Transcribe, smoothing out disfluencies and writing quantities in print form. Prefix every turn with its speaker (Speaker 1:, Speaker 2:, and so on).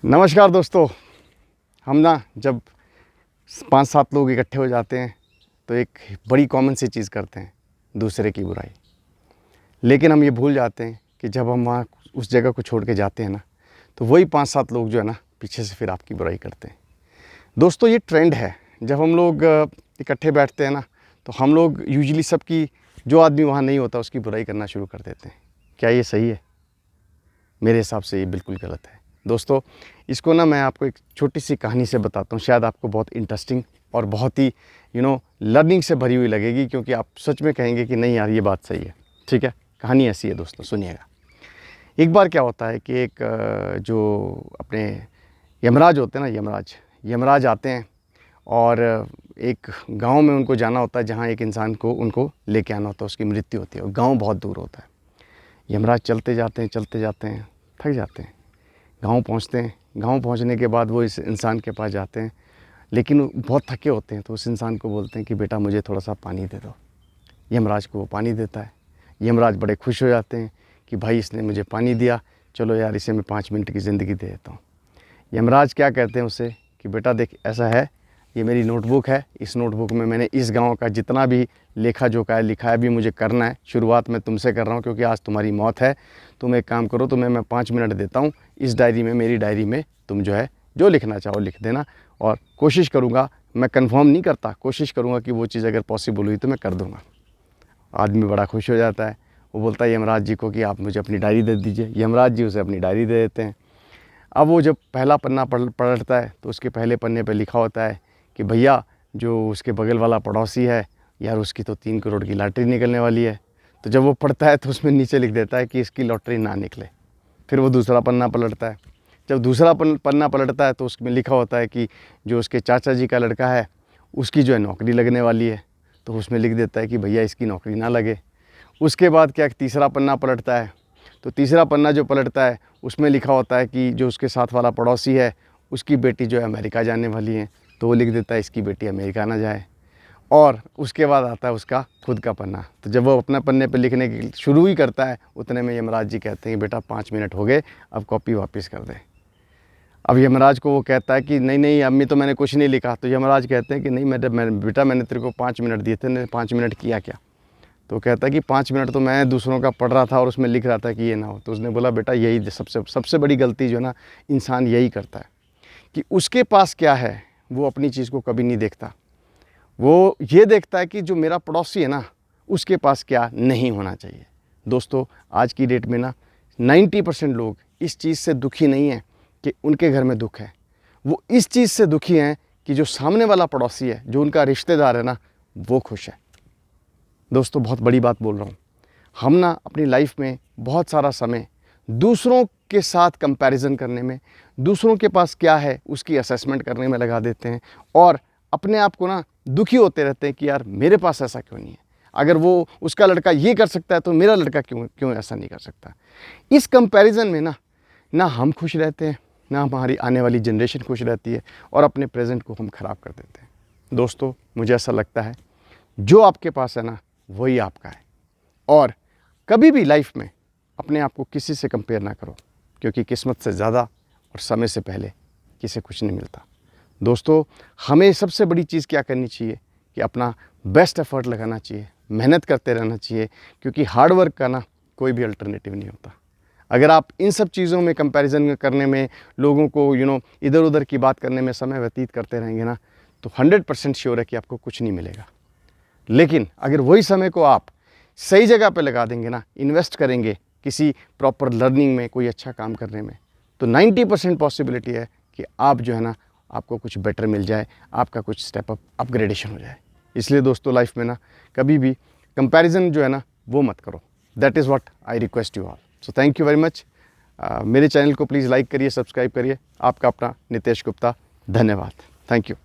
Speaker 1: नमस्कार दोस्तों। हम ना जब 5-7 लोग इकट्ठे हो जाते हैं तो एक बड़ी कॉमन सी चीज़ करते हैं, दूसरे की बुराई। लेकिन हम ये भूल जाते हैं कि जब हम वहाँ उस जगह को छोड़ के जाते हैं ना, तो वही 5-7 लोग जो है ना पीछे से फिर आपकी बुराई करते हैं। दोस्तों ये ट्रेंड है, जब हम लोग इकट्ठे बैठते हैं ना, तो हम लोग यूजुअली सबकी, जो आदमी वहाँ नहीं होता उसकी बुराई करना शुरू कर देते हैं। क्या ये सही है? मेरे हिसाब से ये बिल्कुल गलत है। दोस्तों इसको ना मैं आपको एक छोटी सी कहानी से बताता हूँ, शायद आपको बहुत इंटरेस्टिंग और बहुत ही लर्निंग से भरी हुई लगेगी, क्योंकि आप सच में कहेंगे कि नहीं यार ये बात सही है। ठीक है, कहानी ऐसी है दोस्तों, सुनिएगा। एक बार क्या होता है कि एक जो अपने यमराज होते हैं ना, यमराज आते हैं और एक गांव में उनको जाना होता है, जहां एक इंसान को उनको लेके आना होता है, उसकी मृत्यु होती है और गांव बहुत दूर होता है। यमराज चलते जाते हैं, थक जाते हैं, गांव पहुंचते हैं। गांव पहुंचने के बाद वो इस इंसान के पास जाते हैं, लेकिन वो बहुत थके होते हैं, तो उस इंसान को बोलते हैं कि बेटा मुझे थोड़ा सा पानी दे दो। यमराज को वो पानी देता है। यमराज बड़े खुश हो जाते हैं कि भाई इसने मुझे पानी दिया, चलो यार इसे मैं 5 मिनट की ज़िंदगी दे देता हूँ। यमराज क्या कहते हैं उसे कि बेटा देख, ऐसा है, ये मेरी नोटबुक है, इस नोटबुक में मैंने इस गांव का जितना भी लेखा जोखा है लिखा है, भी मुझे करना है। शुरुआत मैं तुमसे कर रहा हूँ क्योंकि आज तुम्हारी मौत है। तुम एक काम करो, तुम्हें मैं 5 मिनट देता हूँ, इस डायरी में, मेरी डायरी में तुम जो है जो लिखना चाहो लिख देना, और कोशिश करूँगा, मैं कंफर्म नहीं करता, कोशिश करूँगा कि वो चीज़ अगर पॉसिबल हुई तो मैं कर दूँगा। आदमी बड़ा खुश हो जाता है। वो बोलता है यमराज जी को कि आप मुझे अपनी डायरी दे दीजिए। यमराज जी उसे अपनी डायरी दे देते हैं। अब वो जब पहला पन्ना पलटता है तो उसके पहले पन्ने पे लिखा होता है कि भैया जो उसके बगल वाला पड़ोसी है यार, उसकी तो 3 करोड़ की लॉटरी निकलने वाली है। तो जब वो पढ़ता है तो उसमें नीचे लिख देता है कि इसकी लॉटरी ना निकले। फिर वो दूसरा पन्ना पलटता है। जब दूसरा पन्ना पलटता है तो उसमें लिखा होता है कि जो उसके चाचा जी का लड़का है उसकी जो है नौकरी लगने वाली है। तो उसमें लिख देता है कि भैया इसकी नौकरी ना लगे। उसके बाद क्या, तीसरा पन्ना पलटता है, तो तीसरा पन्ना जो पलटता है उसमें लिखा होता है कि जो उसके साथ वाला पड़ोसी है उसकी बेटी जो है अमेरिका जाने वाली है। तो वो लिख देता है इसकी बेटी अमेरिका ना जाए। और उसके बाद आता है उसका खुद का पन्ना। तो जब वो अपना पन्ने पे लिखने की शुरू ही करता है, उतने में यमराज जी कहते हैं बेटा 5 मिनट हो गए, अब कॉपी वापस कर दे। अब यमराज को वो कहता है कि नहीं नहीं अम्मी, तो मैंने कुछ नहीं लिखा। तो यमराज कहते हैं कि नहीं बेटा, मैंने तेरे को 5 मिनट दिए थे, मैंने 5 मिनट किया क्या? तो कहता है कि 5 मिनट तो मैं दूसरों का पढ़ रहा था और उसमें लिख रहा था कि ये ना हो। तो उसने बोला बेटा यही सबसे बड़ी गलती जो है ना, इंसान यही करता है कि उसके पास क्या है वो अपनी चीज़ को कभी नहीं देखता। वो ये देखता है कि जो मेरा पड़ोसी है ना उसके पास क्या नहीं होना चाहिए। दोस्तों आज की डेट में ना 90% लोग इस चीज़ से दुखी नहीं हैं कि उनके घर में दुख है, वो इस चीज़ से दुखी हैं कि जो सामने वाला पड़ोसी है, जो उनका रिश्तेदार है ना, वो खुश है। दोस्तों बहुत बड़ी बात बोल रहा हूँ। हम ना अपनी लाइफ में बहुत सारा समय दूसरों के साथ कंपैरिजन करने में, दूसरों के पास क्या है उसकी असेसमेंट करने में लगा देते हैं, और अपने आप को ना दुखी होते रहते हैं कि यार मेरे पास ऐसा क्यों नहीं है। अगर वो उसका लड़का ये कर सकता है तो मेरा लड़का क्यों ऐसा नहीं कर सकता। इस कंपैरिजन में ना हम खुश रहते हैं, ना हमारी आने वाली जनरेशन खुश रहती है, और अपने प्रेजेंट को हम ख़राब कर देते हैं। दोस्तों मुझे ऐसा लगता है जो आपके पास है ना वही आपका है, और कभी भी लाइफ में अपने आप को किसी से कंपेयर ना करो, क्योंकि किस्मत से ज़्यादा और समय से पहले किसी कुछ नहीं मिलता। दोस्तों हमें सबसे बड़ी चीज़ क्या करनी चाहिए कि अपना बेस्ट एफर्ट लगाना चाहिए, मेहनत करते रहना चाहिए, क्योंकि हार्ड वर्क का ना कोई भी अल्टरनेटिव नहीं होता। अगर आप इन सब चीज़ों में कंपैरिजन करने में, लोगों को इधर उधर की बात करने में समय व्यतीत करते रहेंगे ना, तो 100% श्योर है कि आपको कुछ नहीं मिलेगा। लेकिन अगर वही समय को आप सही जगह पे लगा देंगे ना, इन्वेस्ट करेंगे किसी प्रॉपर लर्निंग में, कोई अच्छा काम करने में, तो 90% पॉसिबिलिटी है कि आप जो है ना, आपको कुछ बेटर मिल जाए, आपका कुछ स्टेप अप अपग्रेडेशन हो जाए। इसलिए दोस्तों लाइफ में ना कभी भी कंपैरिजन जो है ना वो मत करो। That is what I request you all. So thank you very much. मेरे चैनल को प्लीज़ लाइक करिए, सब्सक्राइब करिए। आपका अपना नितेश गुप्ता। धन्यवाद। Thank you.